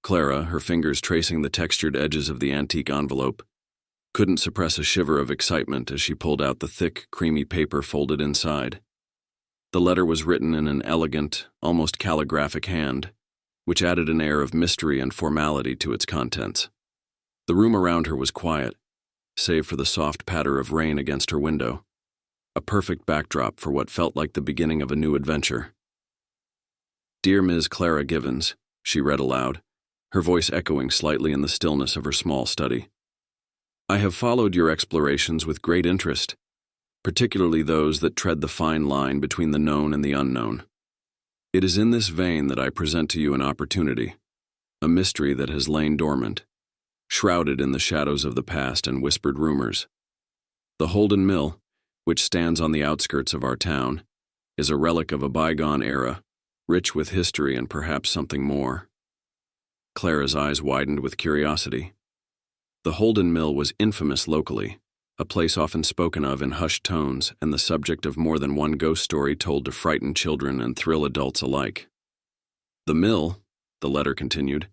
Clara, her fingers tracing the textured edges of the antique envelope, couldn't suppress a shiver of excitement as she pulled out the thick, creamy paper folded inside. The letter was written in an elegant, almost calligraphic hand, which added an air of mystery and formality to its contents. The room around her was quiet, save for the soft patter of rain against her window, a perfect backdrop for what felt like the beginning of a new adventure. "Dear Ms. Clara Givens," she read aloud, her voice echoing slightly in the stillness of her small study. "I have followed your explorations with great interest, particularly those that tread the fine line between the known and the unknown. It is in this vein that I present to you an opportunity, a mystery that has lain dormant, shrouded in the shadows of the past and whispered rumors. The Holden Mill, which stands on the outskirts of our town, is a relic of a bygone era, rich with history and perhaps something more." Clara's eyes widened with curiosity. The Holden Mill was infamous locally, a place often spoken of in hushed tones and the subject of more than one ghost story told to frighten children and thrill adults alike. "The mill," the letter continued,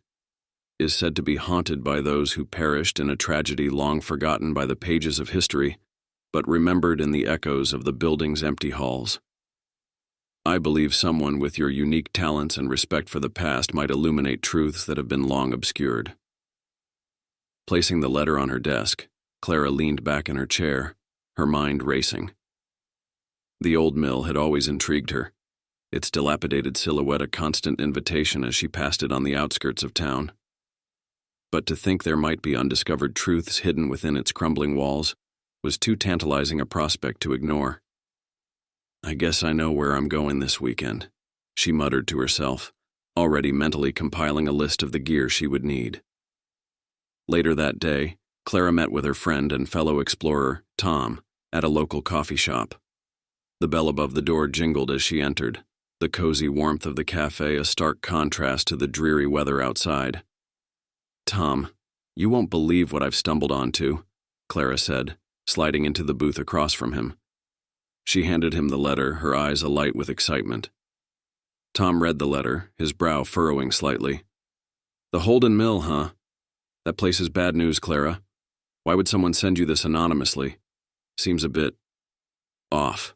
"is said to be haunted by those who perished in a tragedy long forgotten by the pages of history, but remembered in the echoes of the building's empty halls. I believe someone with your unique talents and respect for the past might illuminate truths that have been long obscured." Placing the letter on her desk, Clara leaned back in her chair, her mind racing. The old mill had always intrigued her, its dilapidated silhouette a constant invitation as she passed it on the outskirts of town. But to think there might be undiscovered truths hidden within its crumbling walls was too tantalizing a prospect to ignore. "I guess I know where I'm going this weekend," she muttered to herself, already mentally compiling a list of the gear she would need. Later that day, Clara met with her friend and fellow explorer, Tom, at a local coffee shop. The bell above the door jingled as she entered, the cozy warmth of the cafe a stark contrast to the dreary weather outside. "Tom, you won't believe what I've stumbled onto," Clara said, sliding into the booth across from him. She handed him the letter, her eyes alight with excitement. Tom read the letter, his brow furrowing slightly. "The Holden Mill, huh? That place is bad news, Clara. Why would someone send you this anonymously? Seems a bit off."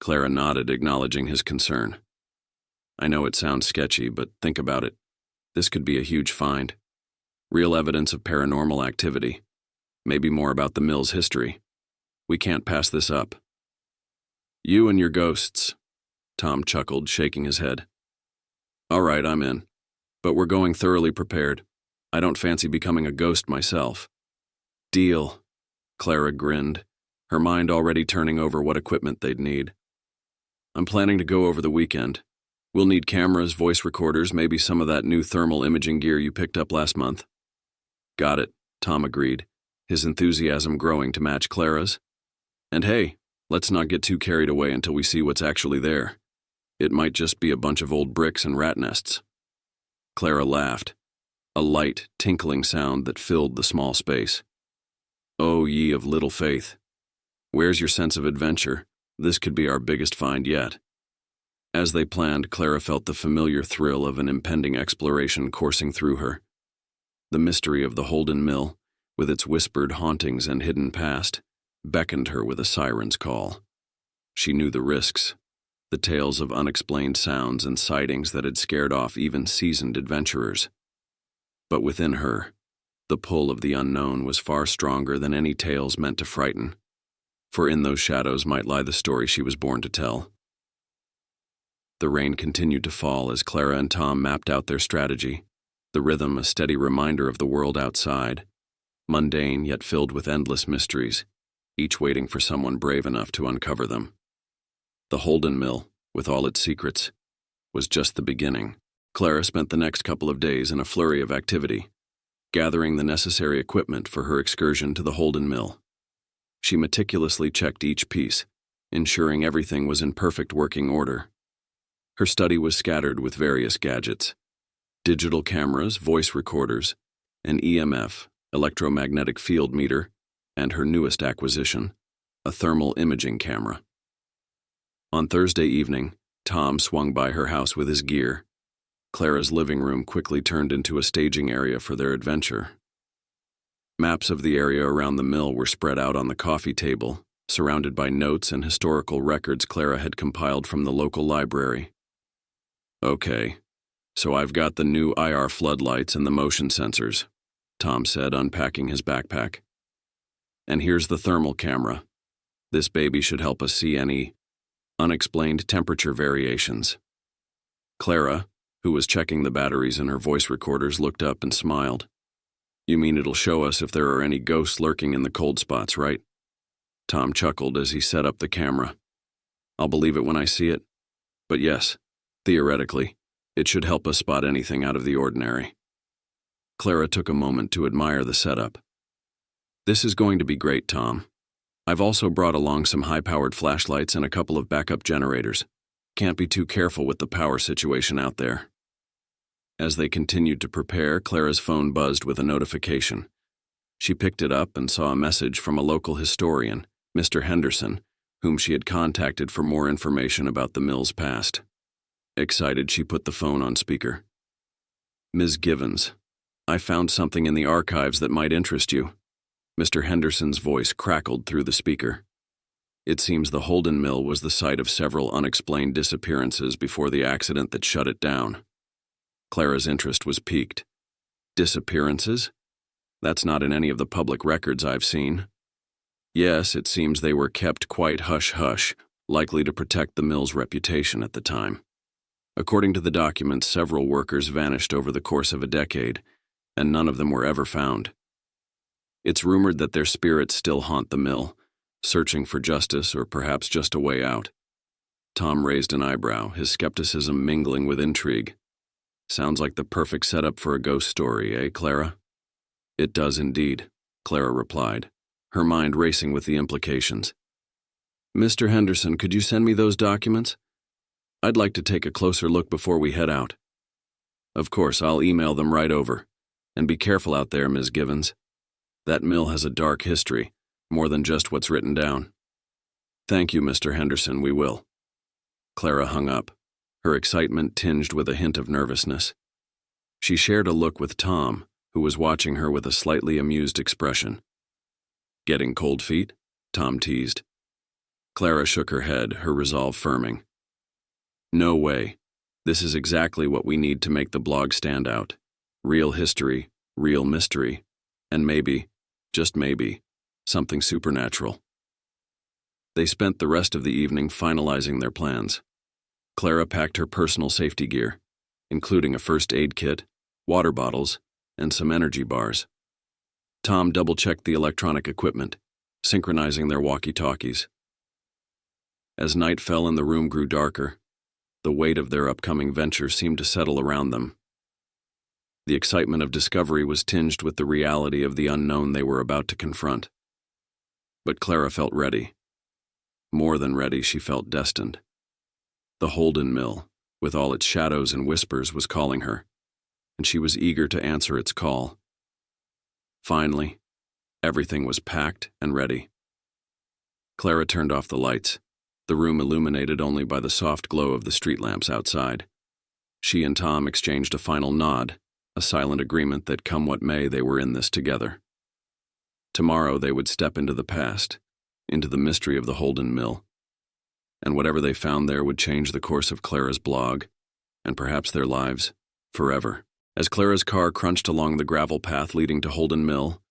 Clara nodded, acknowledging his concern. "I know it sounds sketchy, but think about it. This could be a huge find. Real evidence of paranormal activity. Maybe more about the mill's history. We can't pass this up." "You and your ghosts," Tom chuckled, shaking his head. "All right, I'm in. But we're going thoroughly prepared. I don't fancy becoming a ghost myself." "Deal," Clara grinned, her mind already turning over what equipment they'd need. "I'm planning to go over the weekend. We'll need cameras, voice recorders, maybe some of that new thermal imaging gear you picked up last month." "Got it," Tom agreed, his enthusiasm growing to match Clara's. "And hey, let's not get too carried away until we see what's actually there. It might just be a bunch of old bricks and rat nests." Clara laughed, a light, tinkling sound that filled the small space. "Oh, ye of little faith. Where's your sense of adventure? This could be our biggest find yet." As they planned, Clara felt the familiar thrill of an impending exploration coursing through her. The mystery of the Holden Mill, with its whispered hauntings and hidden past, beckoned her with a siren's call. She knew the risks, the tales of unexplained sounds and sightings that had scared off even seasoned adventurers. But within her, the pull of the unknown was far stronger than any tales meant to frighten, for in those shadows might lie the story she was born to tell. The rain continued to fall as Clara and Tom mapped out their strategy, the rhythm a steady reminder of the world outside, mundane yet filled with endless mysteries, each waiting for someone brave enough to uncover them. The Holden Mill, with all its secrets, was just the beginning. Clara spent the next couple of days in a flurry of activity, gathering the necessary equipment for her excursion to the Holden Mill. She meticulously checked each piece, ensuring everything was in perfect working order. Her study was scattered with various gadgets: digital cameras, voice recorders, an EMF, electromagnetic field meter, and her newest acquisition, a thermal imaging camera. On Thursday evening, Tom swung by her house with his gear. Clara's living room quickly turned into a staging area for their adventure. Maps of the area around the mill were spread out on the coffee table, surrounded by notes and historical records Clara had compiled from the local library. "Okay, so I've got the new IR floodlights and the motion sensors," Tom said, unpacking his backpack. "And here's the thermal camera. This baby should help us see any unexplained temperature variations." Clara, who was checking the batteries in her voice recorders, looked up and smiled. "You mean it'll show us if there are any ghosts lurking in the cold spots, right?" Tom chuckled as he set up the camera. "I'll believe it when I see it. But yes, theoretically, it should help us spot anything out of the ordinary." Clara took a moment to admire the setup. "This is going to be great, Tom. I've also brought along some high-powered flashlights and a couple of backup generators. Can't be too careful with the power situation out there." As they continued to prepare, Clara's phone buzzed with a notification. She picked it up and saw a message from a local historian, Mr. Henderson, whom she had contacted for more information about the mill's past. Excited, she put the phone on speaker. "Ms. Givens, I found something in the archives that might interest you." Mr. Henderson's voice crackled through the speaker. It seems the Holden Mill was the site of several unexplained disappearances before the accident that shut it down. Clara's interest was piqued. "Disappearances? That's not in any of the public records I've seen." "Yes, it seems they were kept quite hush-hush, likely to protect the mill's reputation at the time. According to the documents, several workers vanished over the course of a decade, and none of them were ever found. It's rumored that their spirits still haunt the mill, searching for justice or perhaps just a way out." Tom raised an eyebrow, his skepticism mingling with intrigue. "Sounds like the perfect setup for a ghost story, eh, Clara?" "It does indeed," Clara replied, her mind racing with the implications. "Mr. Henderson, could you send me those documents? I'd like to take a closer look before we head out." "Of course, I'll email them right over. And be careful out there, Ms. Givens. That mill has a dark history, more than just what's written down." "Thank you, Mr. Henderson, we will." Clara hung up, her excitement tinged with a hint of nervousness. She shared a look with Tom, who was watching her with a slightly amused expression. "Getting cold feet?" Tom teased. Clara shook her head, her resolve firming. "No way. This is exactly what we need to make the blog stand out. Real history, real mystery, and maybe, just maybe, something supernatural." They spent the rest of the evening finalizing their plans. Clara packed her personal safety gear, including a first aid kit, water bottles, and some energy bars. Tom double-checked the electronic equipment, synchronizing their walkie-talkies. As night fell and the room grew darker, the weight of their upcoming venture seemed to settle around them. The excitement of discovery was tinged with the reality of the unknown they were about to confront. But Clara felt ready. More than ready, she felt destined. The Holden Mill, with all its shadows and whispers, was calling her, and she was eager to answer its call. Finally, everything was packed and ready. Clara turned off the lights, the room illuminated only by the soft glow of the street lamps outside. She and Tom exchanged a final nod, a silent agreement that come what may, they were in this together. Tomorrow they would step into the past, into the mystery of the Holden Mill, and whatever they found there would change the course of Clara's blog, and perhaps their lives, forever. As Clara's car crunched along the gravel path leading to Holden Mill,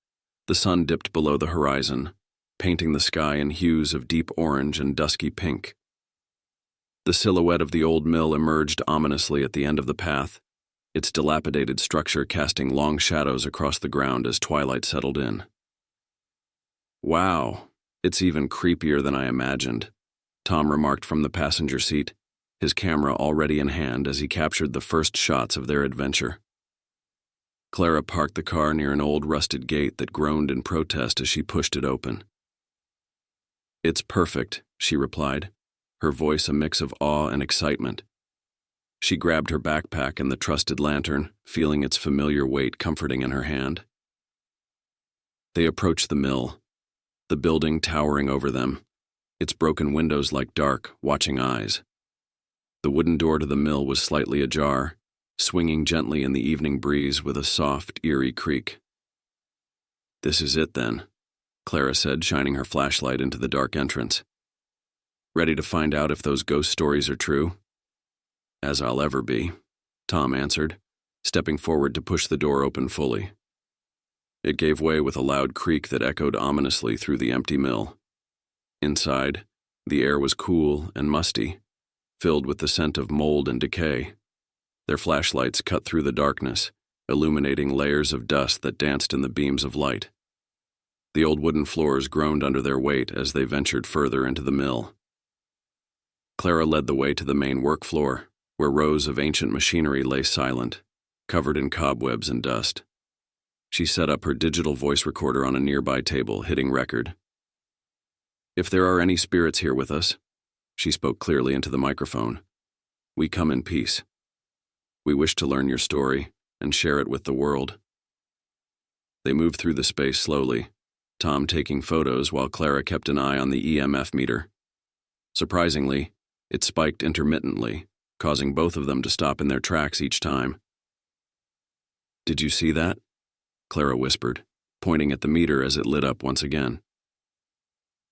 the sun dipped below the horizon, painting the sky in hues of deep orange and dusky pink. The silhouette of the old mill emerged ominously at the end of the path, its dilapidated structure casting long shadows across the ground as twilight settled in. "Wow, it's even creepier than I imagined," Tom remarked from the passenger seat, his camera already in hand as he captured the first shots of their adventure. Clara parked the car near an old rusted gate that groaned in protest as she pushed it open. "It's perfect," she replied, her voice a mix of awe and excitement. She grabbed her backpack and the trusted lantern, feeling its familiar weight comforting in her hand. They approached the mill, the building towering over them, its broken windows like dark, watching eyes. The wooden door to the mill was slightly ajar, swinging gently in the evening breeze with a soft, eerie creak. "This is it, then," Clara said, shining her flashlight into the dark entrance. "Ready to find out if those ghost stories are true?" "As I'll ever be," Tom answered, stepping forward to push the door open fully. It gave way with a loud creak that echoed ominously through the empty mill. Inside, the air was cool and musty, filled with the scent of mold and decay. Their flashlights cut through the darkness, illuminating layers of dust that danced in the beams of light. The old wooden floors groaned under their weight as they ventured further into the mill. Clara led the way to the main work floor, where rows of ancient machinery lay silent, covered in cobwebs and dust. She set up her digital voice recorder on a nearby table, hitting record. "If there are any spirits here with us," she spoke clearly into the microphone, "we come in peace. We wish to learn your story and share it with the world." They moved through the space slowly, Tom taking photos while Clara kept an eye on the EMF meter. Surprisingly, it spiked intermittently, causing both of them to stop in their tracks each time. "Did you see that?" Clara whispered, pointing at the meter as it lit up once again.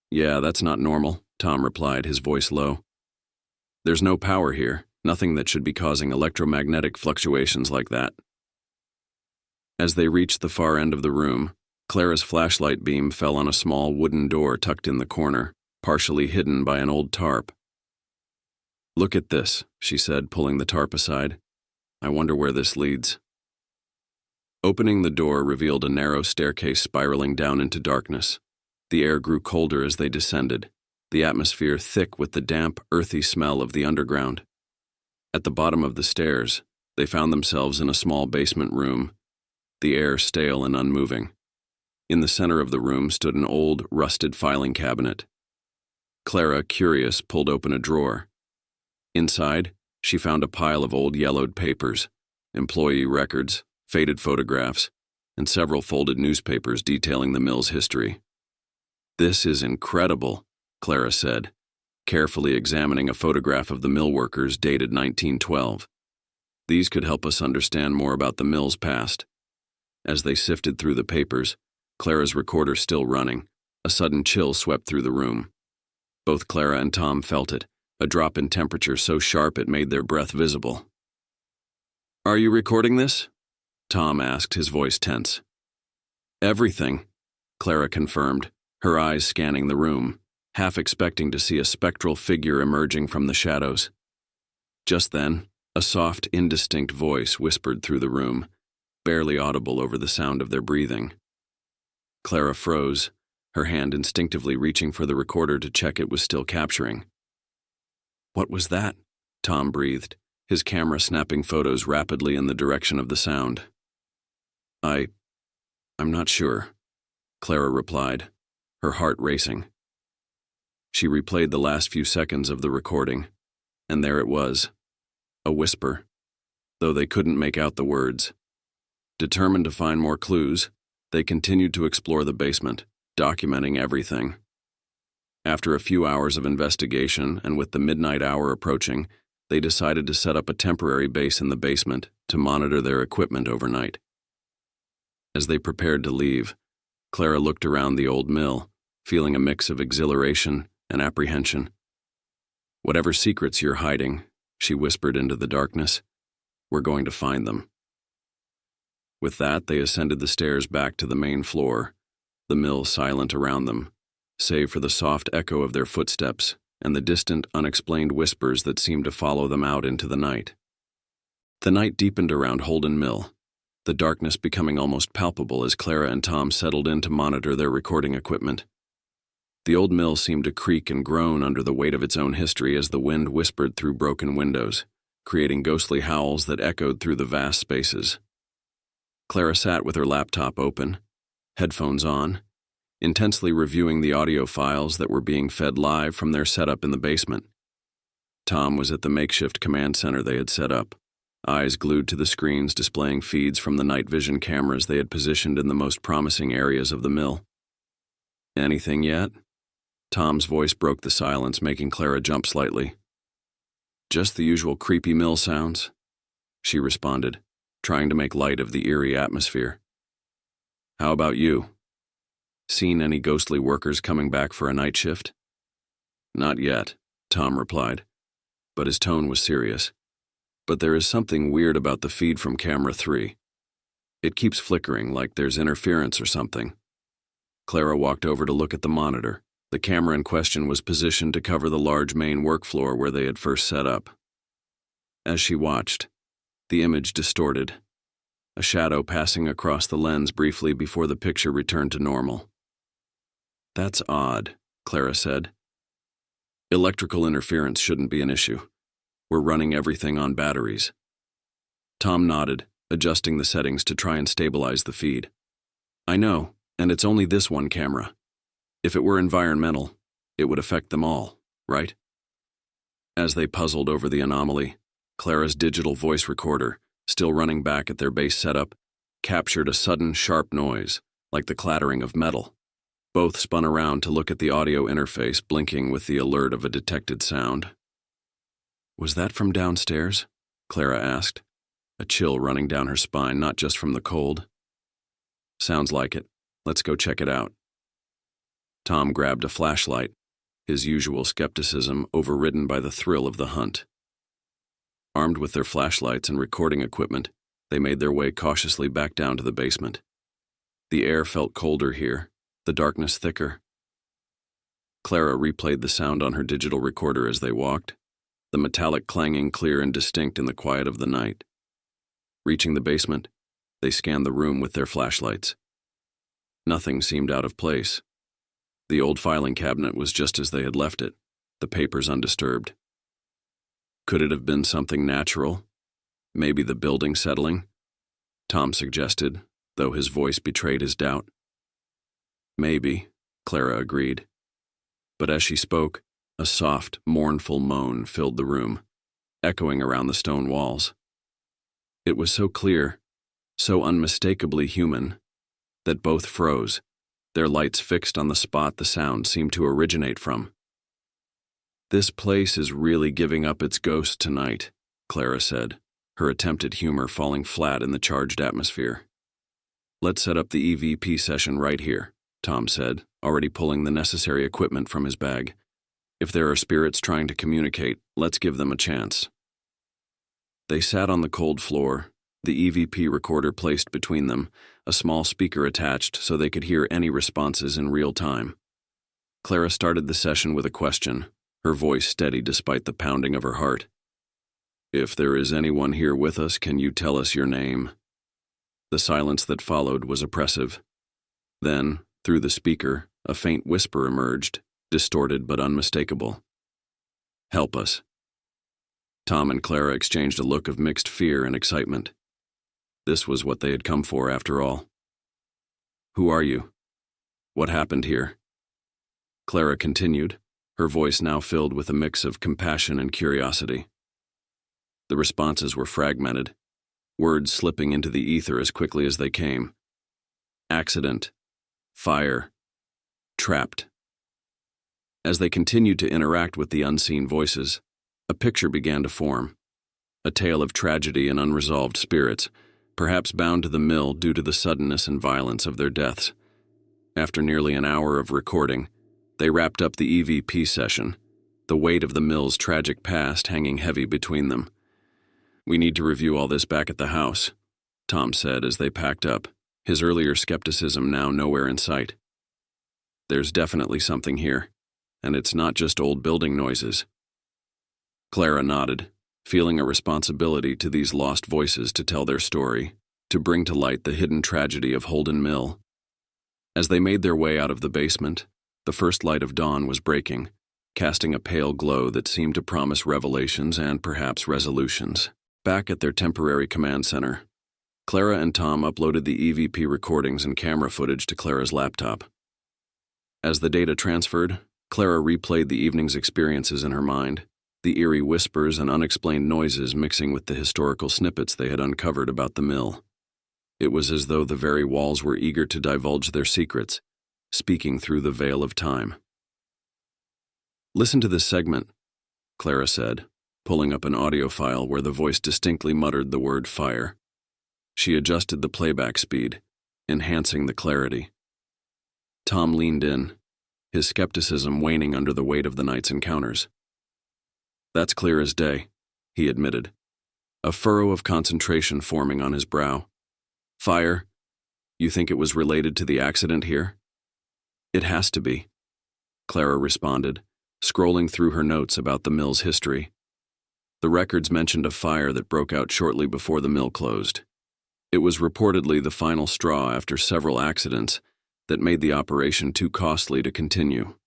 "Yeah, that's not normal," Tom replied, his voice low. "There's no power here, nothing that should be causing electromagnetic fluctuations like that." As they reached the far end of the room, Clara's flashlight beam fell on a small wooden door tucked in the corner, partially hidden by an old tarp. "Look at this," she said, pulling the tarp aside. "I wonder where this leads." Opening the door revealed a narrow staircase spiraling down into darkness. The air grew colder as they descended, the atmosphere thick with the damp, earthy smell of the underground. At the bottom of the stairs, they found themselves in a small basement room, the air stale and unmoving. In the center of the room stood an old, rusted filing cabinet. Clara, curious, pulled open a drawer. Inside, she found a pile of old yellowed papers, employee records, faded photographs, and several folded newspapers detailing the mill's history. "This is incredible," Clara said, carefully examining a photograph of the mill workers dated 1912. "These could help us understand more about the mill's past." As they sifted through the papers, Clara's recorder still running, a sudden chill swept through the room. Both Clara and Tom felt it, a drop in temperature so sharp it made their breath visible. "Are you recording this?" Tom asked, his voice tense. "Everything," Clara confirmed, her eyes scanning the room, half expecting to see a spectral figure emerging from the shadows. Just then, a soft, indistinct voice whispered through the room, barely audible over the sound of their breathing. Clara froze, her hand instinctively reaching for the recorder to check it was still capturing. "What was that?" Tom breathed, his camera snapping photos rapidly in the direction of the sound. I'm not sure," Clara replied, her heart racing. She replayed the last few seconds of the recording, and there it was, a whisper, though they couldn't make out the words. Determined to find more clues, they continued to explore the basement, documenting everything. After a few hours of investigation, and with the midnight hour approaching, they decided to set up a temporary base in the basement to monitor their equipment overnight. As they prepared to leave, Clara looked around the old mill, feeling a mix of exhilaration and apprehension. "Whatever secrets you're hiding," she whispered into the darkness, "we're going to find them." With that, they ascended the stairs back to the main floor, the mill silent around them, save for the soft echo of their footsteps and the distant, unexplained whispers that seemed to follow them out into the night. The night deepened around Holden Mill, the darkness becoming almost palpable as Clara and Tom settled in to monitor their recording equipment. The old mill seemed to creak and groan under the weight of its own history as the wind whispered through broken windows, creating ghostly howls that echoed through the vast spaces. Clara sat with her laptop open, headphones on, intensely reviewing the audio files that were being fed live from their setup in the basement. Tom was at the makeshift command center they had set up, eyes glued to the screens displaying feeds from the night vision cameras they had positioned in the most promising areas of the mill. "Anything yet?" Tom's voice broke the silence, making Clara jump slightly. "Just the usual creepy mill sounds." she responded, trying to make light of the eerie atmosphere. How about you? Seen any ghostly workers coming back for a night shift? Not yet, Tom replied, but his tone was serious. But there is something weird about the feed from camera 3. It keeps flickering like there's interference or something. Clara walked over to look at the monitor. The camera in question was positioned to cover the large main work floor where they had first set up. As she watched, the image distorted, a shadow passing across the lens briefly before the picture returned to normal. That's odd, Clara said. Electrical interference shouldn't be an issue. We're running everything on batteries. Tom nodded, adjusting the settings to try and stabilize the feed. I know, and it's only this one camera. If it were environmental, it would affect them all, right? As they puzzled over the anomaly, Clara's digital voice recorder, still running back at their base setup, captured a sudden sharp noise, like the clattering of metal. Both spun around to look at the audio interface blinking with the alert of a detected sound. Was that from downstairs? Clara asked, a chill running down her spine, not just from the cold. Sounds like it. Let's go check it out. Tom grabbed a flashlight, his usual skepticism overridden by the thrill of the hunt. Armed with their flashlights and recording equipment, they made their way cautiously back down to the basement. The air felt colder here, the darkness thicker. Clara replayed the sound on her digital recorder as they walked, the metallic clanging clear and distinct in the quiet of the night. Reaching the basement, they scanned the room with their flashlights. Nothing seemed out of place. The old filing cabinet was just as they had left it, the papers undisturbed. Could it have been something natural? Maybe the building settling? Tom suggested, though his voice betrayed his doubt. Maybe, Clara agreed. But as she spoke, a soft, mournful moan filled the room, echoing around the stone walls. It was so clear, so unmistakably human, that both froze, their lights fixed on the spot the sound seemed to originate from. This place is really giving up its ghost tonight, Clara said, her attempted humor falling flat in the charged atmosphere. Let's set up the EVP session right here, Tom said, already pulling the necessary equipment from his bag. If there are spirits trying to communicate, let's give them a chance. They sat on the cold floor, the EVP recorder placed between them, a small speaker attached so they could hear any responses in real time. Clara started the session with a question, her voice steady despite the pounding of her heart. If there is anyone here with us, can you tell us your name? The silence that followed was oppressive. Then, through the speaker, a faint whisper emerged, distorted but unmistakable. Help us. Tom and Clara exchanged a look of mixed fear and excitement. This was what they had come for, after all. Who are you? What happened here? Clara continued, her voice now filled with a mix of compassion and curiosity. The responses were fragmented, words slipping into the ether as quickly as they came. Accident. Fire. Trapped. As they continued to interact with the unseen voices, a picture began to form. A tale of tragedy and unresolved spirits, perhaps bound to the mill due to the suddenness and violence of their deaths. After nearly an hour of recording, they wrapped up the EVP session, the weight of the mill's tragic past hanging heavy between them. We need to review all this back at the house, Tom said as they packed up, his earlier skepticism now nowhere in sight. There's definitely something here, and it's not just old building noises. Clara nodded, feeling a responsibility to these lost voices to tell their story, to bring to light the hidden tragedy of Holden Mill. As they made their way out of the basement, the first light of dawn was breaking, casting a pale glow that seemed to promise revelations and perhaps resolutions. Back at their temporary command center, Clara and Tom uploaded the EVP recordings and camera footage to Clara's laptop. As the data transferred, Clara replayed the evening's experiences in her mind, the eerie whispers and unexplained noises mixing with the historical snippets they had uncovered about the mill. It was as though the very walls were eager to divulge their secrets, speaking through the veil of time. Listen to this segment, Clara said, pulling up an audio file where the voice distinctly muttered the word fire. She adjusted the playback speed, enhancing the clarity. Tom leaned in, his skepticism waning under the weight of the night's encounters. "That's clear as day," he admitted, a furrow of concentration forming on his brow. "Fire? You think it was related to the accident here?" "It has to be," Clara responded, scrolling through her notes about the mill's history. The records mentioned a fire that broke out shortly before the mill closed. It was reportedly the final straw after several accidents that made the operation too costly to continue.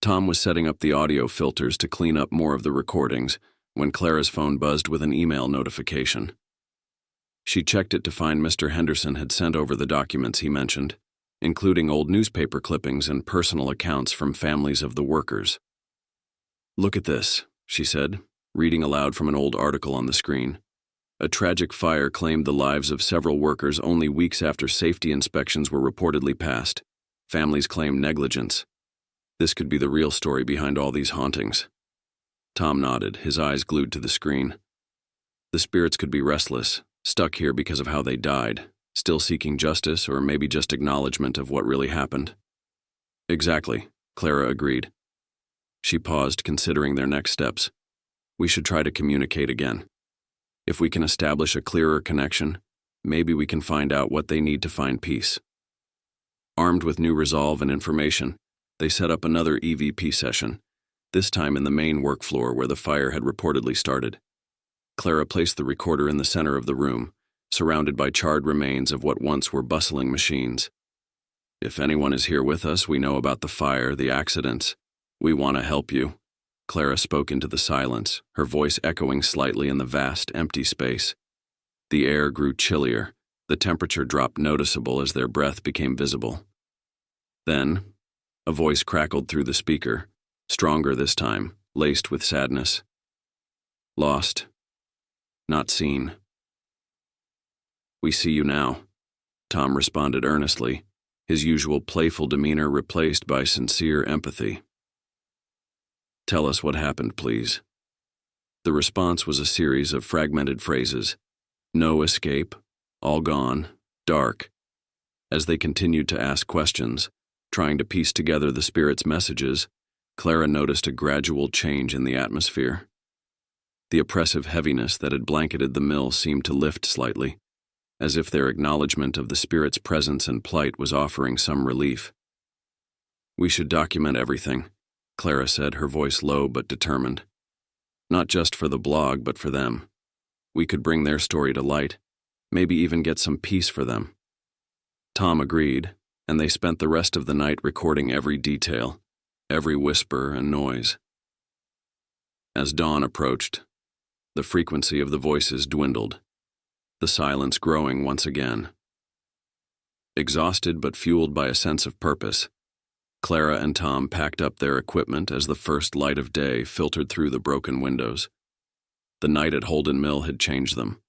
Tom was setting up the audio filters to clean up more of the recordings when Clara's phone buzzed with an email notification. She checked it to find Mr. Henderson had sent over the documents he mentioned, including old newspaper clippings and personal accounts from families of the workers. "Look at this," she said, reading aloud from an old article on the screen. A tragic fire claimed the lives of several workers only weeks after safety inspections were reportedly passed. Families claimed negligence. This could be the real story behind all these hauntings. Tom nodded, his eyes glued to the screen. The spirits could be restless, stuck here because of how they died, still seeking justice or maybe just acknowledgement of what really happened. "Exactly," Clara agreed. She paused, considering their next steps. "We should try to communicate again. If we can establish a clearer connection, maybe we can find out what they need to find peace." Armed with new resolve and information, they set up another EVP session, this time in the main work floor where the fire had reportedly started. Clara placed the recorder in the center of the room, surrounded by charred remains of what once were bustling machines. "If anyone is here with us, we know about the fire, the accidents. We want to help you." Clara spoke into the silence, her voice echoing slightly in the vast, empty space. The air grew chillier, the temperature dropped noticeable as their breath became visible. Then, a voice crackled through the speaker, stronger this time, laced with sadness. "Lost. Not seen. We see you now," Tom responded earnestly, his usual playful demeanor replaced by sincere empathy. "Tell us what happened, please." The response was a series of fragmented phrases. No escape, all gone, dark. As they continued to ask questions, trying to piece together the spirit's messages, Clara noticed a gradual change in the atmosphere. The oppressive heaviness that had blanketed the mill seemed to lift slightly, as if their acknowledgement of the spirit's presence and plight was offering some relief. "We should document everything," Clara said, her voice low but determined. "Not just for the blog, but for them. We could bring their story to light, maybe even get some peace for them." Tom agreed, and they spent the rest of the night recording every detail, every whisper and noise. As dawn approached, the frequency of the voices dwindled, the silence growing once again. Exhausted but fueled by a sense of purpose, Clara and Tom packed up their equipment as the first light of day filtered through the broken windows. The night at Holden Mill had changed them,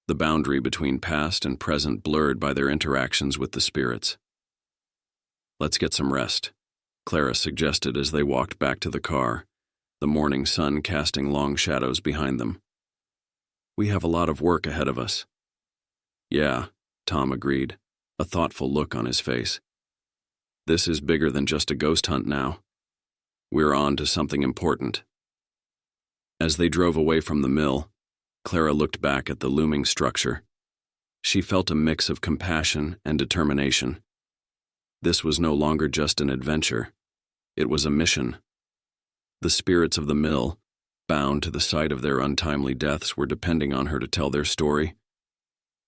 the boundary between past and present blurred by their interactions with the spirits. "Let's get some rest," Clara suggested as they walked back to the car, the morning sun casting long shadows behind them. "We have a lot of work ahead of us." "Yeah," Tom agreed, a thoughtful look on his face. "This is bigger than just a ghost hunt now. We're on to something important." As they drove away from the mill, Clara looked back at the looming structure. She felt a mix of compassion and determination. This was no longer just an adventure. It was a mission. The spirits of the mill, bound to the site of their untimely deaths, were depending on her to tell their story,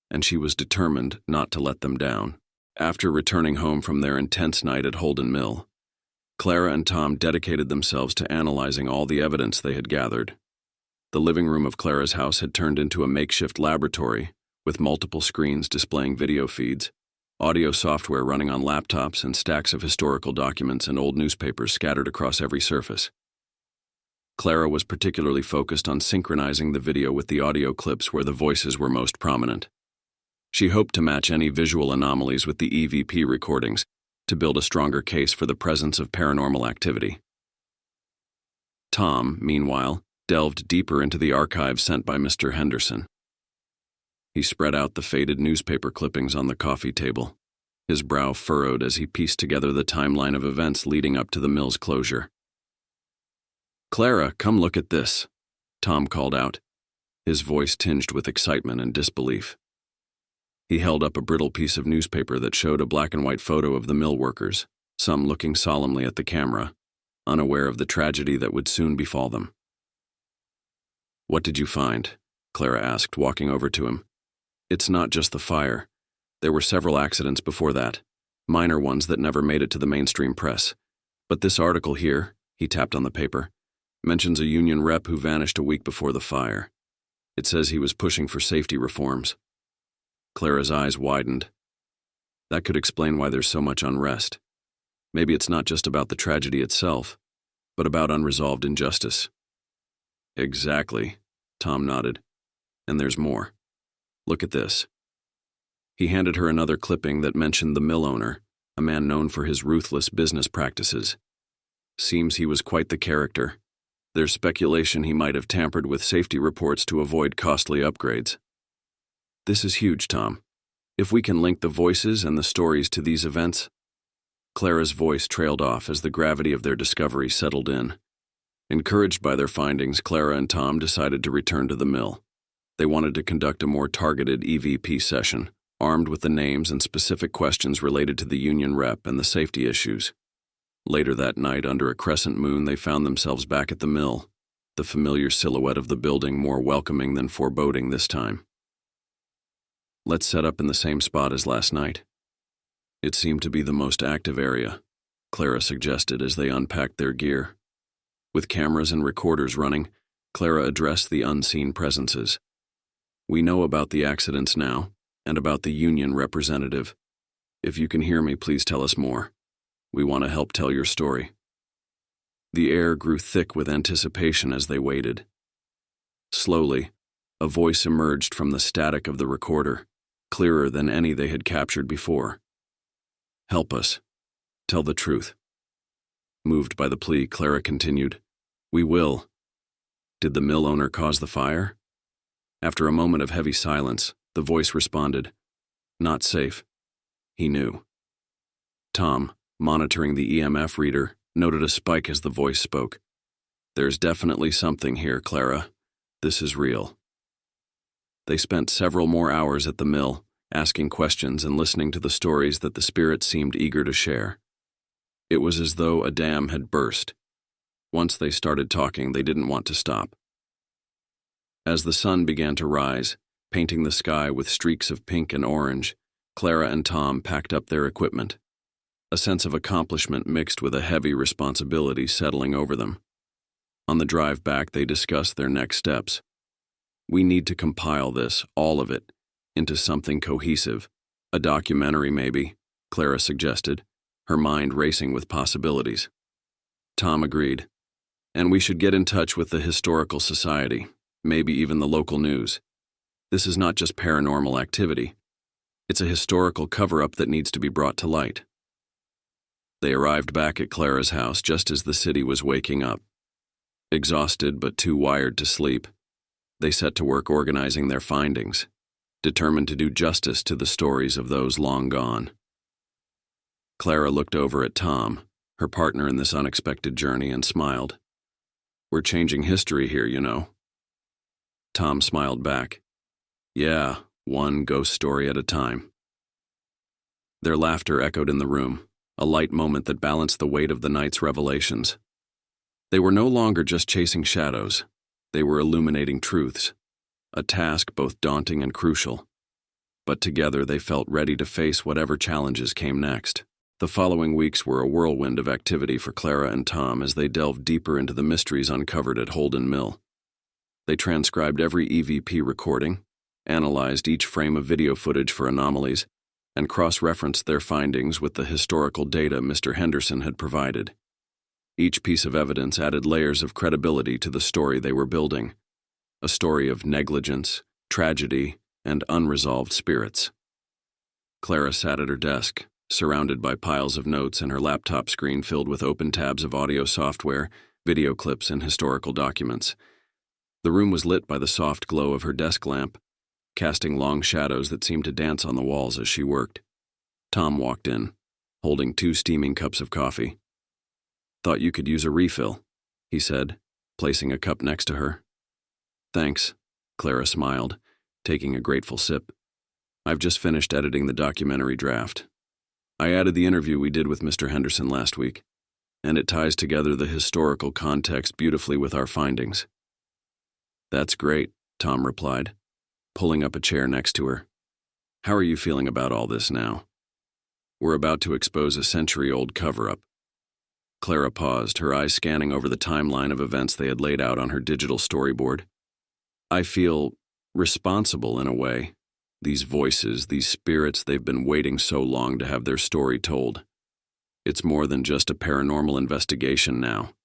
and she was determined not to let them down. After returning home from their intense night at Holden Mill, Clara and Tom dedicated themselves to analyzing all the evidence they had gathered. The living room of Clara's house had turned into a makeshift laboratory, with multiple screens displaying video feeds, audio software running on laptops, and stacks of historical documents and old newspapers scattered across every surface. Clara was particularly focused on synchronizing the video with the audio clips where the voices were most prominent. She hoped to match any visual anomalies with the EVP recordings to build a stronger case for the presence of paranormal activity. Tom, meanwhile, delved deeper into the archives sent by Mr. Henderson. He spread out the faded newspaper clippings on the coffee table, his brow furrowed as he pieced together the timeline of events leading up to the mill's closure. "Clara, come look at this," Tom called out, his voice tinged with excitement and disbelief. He held up a brittle piece of newspaper that showed a black-and-white photo of the mill workers, some looking solemnly at the camera, unaware of the tragedy that would soon befall them. "What did you find?" Clara asked, walking over to him. "It's not just the fire. There were several accidents before that, minor ones that never made it to the mainstream press. But this article here," he tapped on the paper, "mentions a union rep who vanished a week before the fire. It says he was pushing for safety reforms." Clara's eyes widened. That could explain why there's so much unrest. Maybe it's not just about the tragedy itself, but about unresolved injustice. "Exactly," Tom nodded. "And there's more. Look at this." He handed her another clipping that mentioned the mill owner, a man known for his ruthless business practices. Seems he was quite the character. There's speculation he might have tampered with safety reports to avoid costly upgrades. "This is huge, Tom. If we can link the voices and the stories to these events—" Clara's voice trailed off as the gravity of their discovery settled in. Encouraged by their findings, Clara and Tom decided to return to the mill. They wanted to conduct a more targeted EVP session, armed with the names and specific questions related to the union rep and the safety issues. Later that night, under a crescent moon, they found themselves back at the mill, the familiar silhouette of the building more welcoming than foreboding this time. "Let's set up in the same spot as last night." It seemed to be the most active area, Clara suggested as they unpacked their gear. With cameras and recorders running, Clara addressed the unseen presences. "We know about the accidents now, and about the union representative. If you can hear me, please tell us more. We want to help tell your story." The air grew thick with anticipation as they waited. Slowly, a voice emerged from the static of the recorder, clearer than any they had captured before. "Help us. Tell the truth." Moved by the plea, Clara continued, "We will. Did the mill owner cause the fire?" After a moment of heavy silence, the voice responded, "Not safe." He knew. Tom, monitoring the EMF reader, noted a spike as the voice spoke. "There's definitely something here, Clara. This is real." They spent several more hours at the mill, asking questions and listening to the stories that the spirits seemed eager to share. It was as though a dam had burst. Once they started talking, they didn't want to stop. As the sun began to rise, painting the sky with streaks of pink and orange, Clara and Tom packed up their equipment. A sense of accomplishment mixed with a heavy responsibility settling over them. On the drive back, they discussed their next steps. "We need to compile this, all of it, into something cohesive. A documentary, maybe," Clara suggested, her mind racing with possibilities. Tom agreed. "And we should get in touch with the Historical Society, maybe even the local news. This is not just paranormal activity. It's a historical cover-up that needs to be brought to light." They arrived back at Clara's house just as the city was waking up. Exhausted but too wired to sleep, they set to work organizing their findings, determined to do justice to the stories of those long gone. Clara looked over at Tom, her partner in this unexpected journey, and smiled. "We're changing history here, you know." Tom smiled back. "Yeah, one ghost story at a time." Their laughter echoed in the room, a light moment that balanced the weight of the night's revelations. They were no longer just chasing shadows. They were illuminating truths, a task both daunting and crucial. But together they felt ready to face whatever challenges came next. The following weeks were a whirlwind of activity for Clara and Tom as they delved deeper into the mysteries uncovered at Holden Mill. They transcribed every EVP recording, analyzed each frame of video footage for anomalies, and cross-referenced their findings with the historical data Mr. Henderson had provided. Each piece of evidence added layers of credibility to the story they were building, a story of negligence, tragedy, and unresolved spirits. Clara sat at her desk, surrounded by piles of notes and her laptop screen filled with open tabs of audio software, video clips, and historical documents. The room was lit by the soft glow of her desk lamp, casting long shadows that seemed to dance on the walls as she worked. Tom walked in, holding 2 steaming cups of coffee. "Thought you could use a refill," he said, placing a cup next to her. "Thanks," Clara smiled, taking a grateful sip. "I've just finished editing the documentary draft. I added the interview we did with Mr. Henderson last week, and it ties together the historical context beautifully with our findings." "That's great," Tom replied, pulling up a chair next to her. "How are you feeling about all this now? We're about to expose a century-old cover-up." Clara paused, her eyes scanning over the timeline of events they had laid out on her digital storyboard. "I feel responsible in a way. These voices, these spirits, they've been waiting so long to have their story told. It's more than just a paranormal investigation now.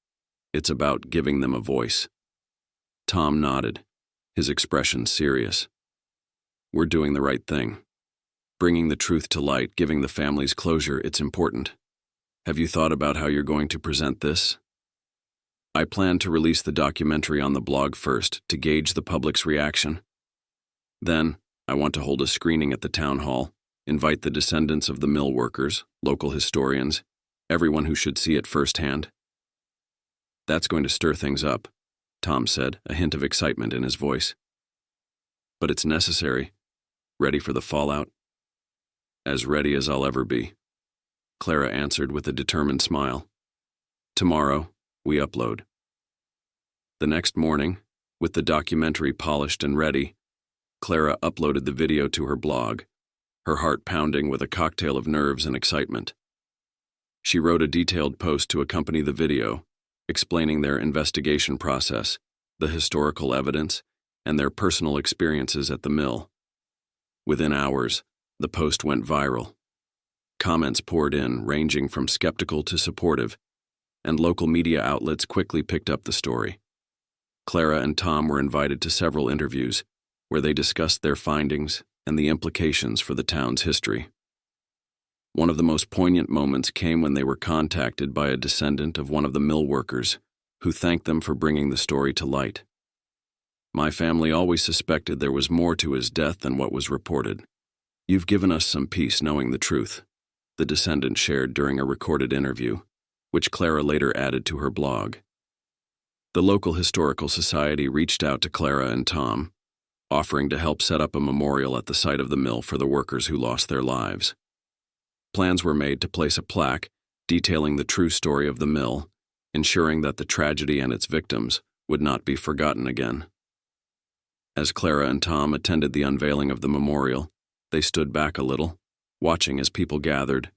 It's about giving them a voice." Tom nodded, his expression serious. "We're doing the right thing. Bringing the truth to light, giving the families closure, it's important. Have you thought about how you're going to present this?" "I plan to release the documentary on the blog first to gauge the public's reaction. Then, I want to hold a screening at the town hall, invite the descendants of the mill workers, local historians, everyone who should see it firsthand." "That's going to stir things up," Tom said, a hint of excitement in his voice. "But it's necessary. Ready for the fallout?" "As ready as I'll ever be," Clara answered with a determined smile. "Tomorrow, we upload." The next morning, with the documentary polished and ready, Clara uploaded the video to her blog, her heart pounding with a cocktail of nerves and excitement. She wrote a detailed post to accompany the video, explaining their investigation process, the historical evidence, and their personal experiences at the mill. Within hours, the post went viral. Comments poured in, ranging from skeptical to supportive, and local media outlets quickly picked up the story. Clara and Tom were invited to several interviews, where they discussed their findings and the implications for the town's history. One of the most poignant moments came when they were contacted by a descendant of one of the mill workers, who thanked them for bringing the story to light. "My family always suspected there was more to his death than what was reported. You've given us some peace knowing the truth," the descendant shared during a recorded interview, which Clara later added to her blog. The local historical society reached out to Clara and Tom, offering to help set up a memorial at the site of the mill for the workers who lost their lives. Plans were made to place a plaque detailing the true story of the mill, ensuring that the tragedy and its victims would not be forgotten again. As Clara and Tom attended the unveiling of the memorial, they stood back a little, watching as people gathered,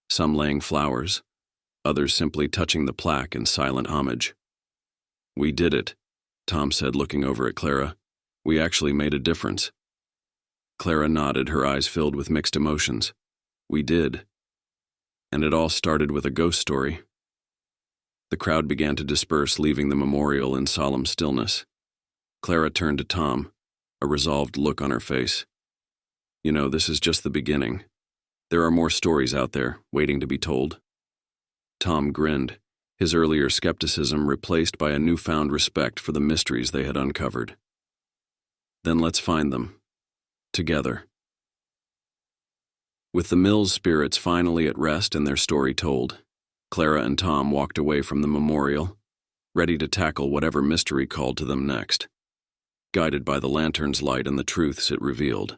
some laying flowers, others simply touching the plaque in silent homage. "We did it," Tom said, looking over at Clara. "We actually made a difference." Clara nodded, her eyes filled with mixed emotions. "We did. And it all started with a ghost story." The crowd began to disperse, leaving the memorial in solemn stillness. Clara turned to Tom, a resolved look on her face. "You know, this is just the beginning. There are more stories out there, waiting to be told." Tom grinned, his earlier skepticism replaced by a newfound respect for the mysteries they had uncovered. "Then let's find them. Together." With the mill's spirits finally at rest and their story told, Clara and Tom walked away from the memorial, ready to tackle whatever mystery called to them next, guided by the lantern's light and the truths it revealed.